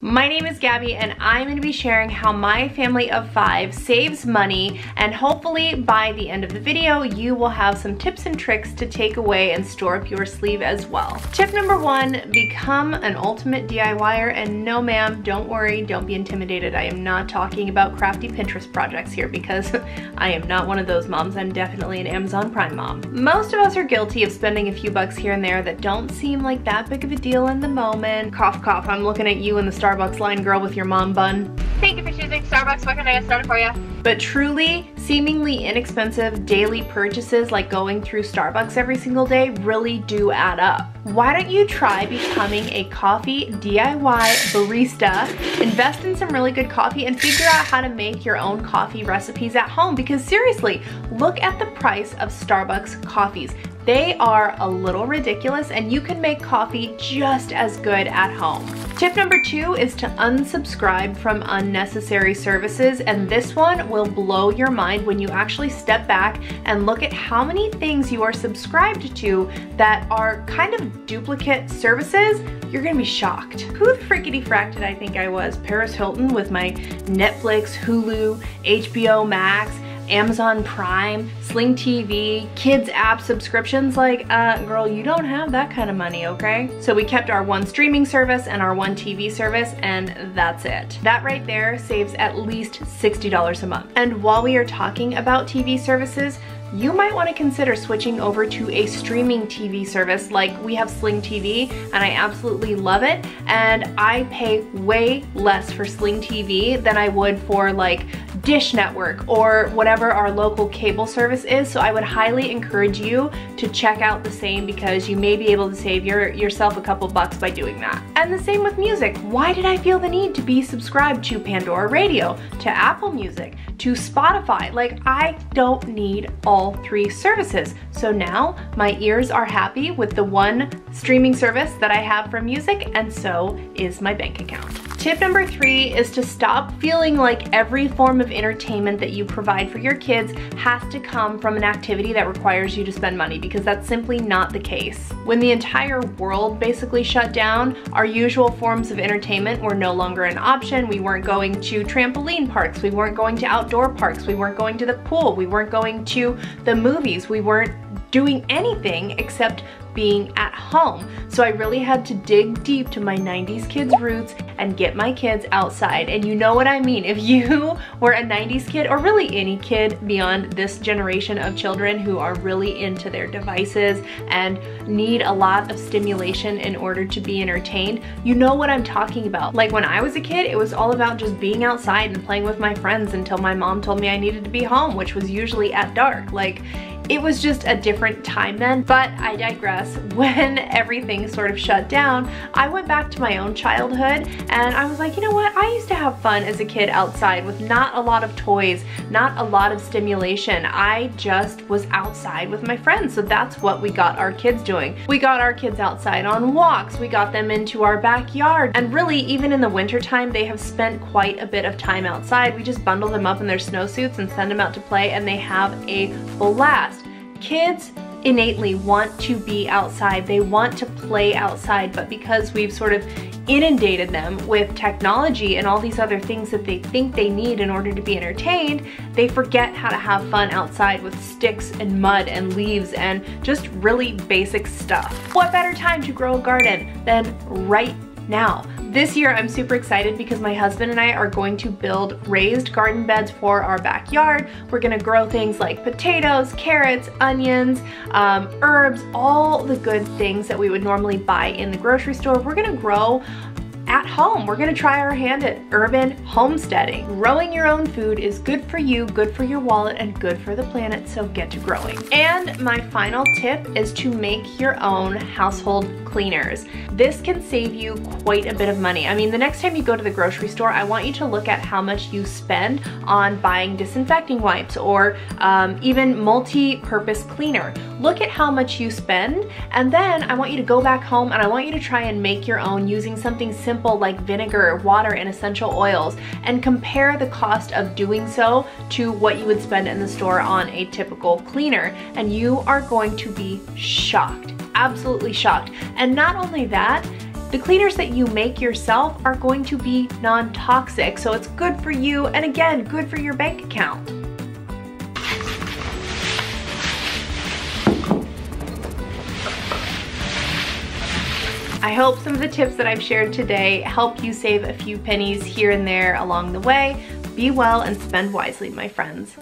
My name is Gabby and I'm going to be sharing how my family of 5 saves money, and hopefully by the end of the video you will have some tips and tricks to take away and store up your sleeve as well. Tip number 1, become an ultimate DIYer, and no ma'am, don't worry, don't be intimidated. I am not talking about crafty Pinterest projects here because I am not one of those moms. I'm definitely an Amazon Prime mom. Most of us are guilty of spending a few bucks here and there that don't seem like that big of a deal in the moment. Cough cough, I'm looking at you in the Starbucks line, girl, with your mom bun. Thank you for choosing Starbucks. What can I get started for you? But truly, seemingly inexpensive daily purchases like going through Starbucks every single day really do add up. Why don't you try becoming a coffee DIY barista, invest in some really good coffee, and figure out how to make your own coffee recipes at home? Because seriously, look at the price of Starbucks coffees. They are a little ridiculous, and you can make coffee just as good at home. Tip number 2 is to unsubscribe from unnecessary services, and this one will blow your mind when you actually step back and look at how many things you are subscribed to that are kind of duplicate services. You're gonna be shocked. Who the frickety frack did I think I was? Paris Hilton with my Netflix, Hulu, HBO Max, Amazon Prime, Sling TV, kids app subscriptions. Like, girl, you don't have that kind of money, okay? So we kept our one streaming service and our one TV service, and that's it. That right there saves at least $60 a month. And while we are talking about TV services, you might want to consider switching over to a streaming TV service. Like, we have Sling TV and I absolutely love it, and I pay way less for Sling TV than I would for like Dish Network or whatever our local cable service is. So I would highly encourage you to check out the same, because you may be able to save yourself a couple bucks by doing that. And the same with music. Why did I feel the need to be subscribed to Pandora Radio, to Apple Music, to Spotify? Like, I don't need all 3 services. So now my ears are happy with the one streaming service that I have for music, and so is my bank account. Tip number 3 is to stop feeling like every form of entertainment that you provide for your kids has to come from an activity that requires you to spend money, because that's simply not the case. When the entire world basically shut down, our usual forms of entertainment were no longer an option. We weren't going to trampoline parks, we weren't going to outdoor parks, we weren't going to the pool, we weren't going to the movies, we weren't doing anything except being at home. So I really had to dig deep to my 90s kids roots and get my kids outside. And you know what I mean. If you were a 90s kid, or really any kid beyond this generation of children who are really into their devices and need a lot of stimulation in order to be entertained, you know what I'm talking about. Like, when I was a kid, it was all about just being outside and playing with my friends until my mom told me I needed to be home, which was usually at dark. Like, it was just a different time then, but I digress. When everything sort of shut down, I went back to my own childhood and I was like, you know what? I used to have fun as a kid outside with not a lot of toys, not a lot of stimulation. I just was outside with my friends. So that's what we got our kids doing. We got our kids outside on walks. We got them into our backyard. And really, even in the wintertime, they have spent quite a bit of time outside. We just bundle them up in their snowsuits and send them out to play, and they have a blast. Kids innately want to be outside. They want to play outside, but because we've sort of inundated them with technology and all these other things that they think they need in order to be entertained, they forget how to have fun outside with sticks and mud and leaves and just really basic stuff. What better time to grow a garden than right now? This year I'm super excited because my husband and I are going to build raised garden beds for our backyard. We're gonna grow things like potatoes, carrots, onions, herbs, all the good things that we would normally buy in the grocery store. We're gonna grow at home. We're gonna try our hand at urban homesteading. Growing your own food is good for you, good for your wallet, and good for the planet, so get to growing. And my final tip is to make your own household cleaners. This can save you quite a bit of money. I mean, the next time you go to the grocery store, I want you to look at how much you spend on buying disinfecting wipes or even multi-purpose cleaner. Look at how much you spend, and then I want you to go back home and I want you to try and make your own using something simple like vinegar, water, and essential oils, and compare the cost of doing so to what you would spend in the store on a typical cleaner, and you are going to be shocked. Absolutely shocked. And not only that, The cleaners that you make yourself are going to be non-toxic, so it's good for you and again, good for your bank account. I hope some of the tips that I've shared today help you save a few pennies here and there along the way. Be well and spend wisely, my friends.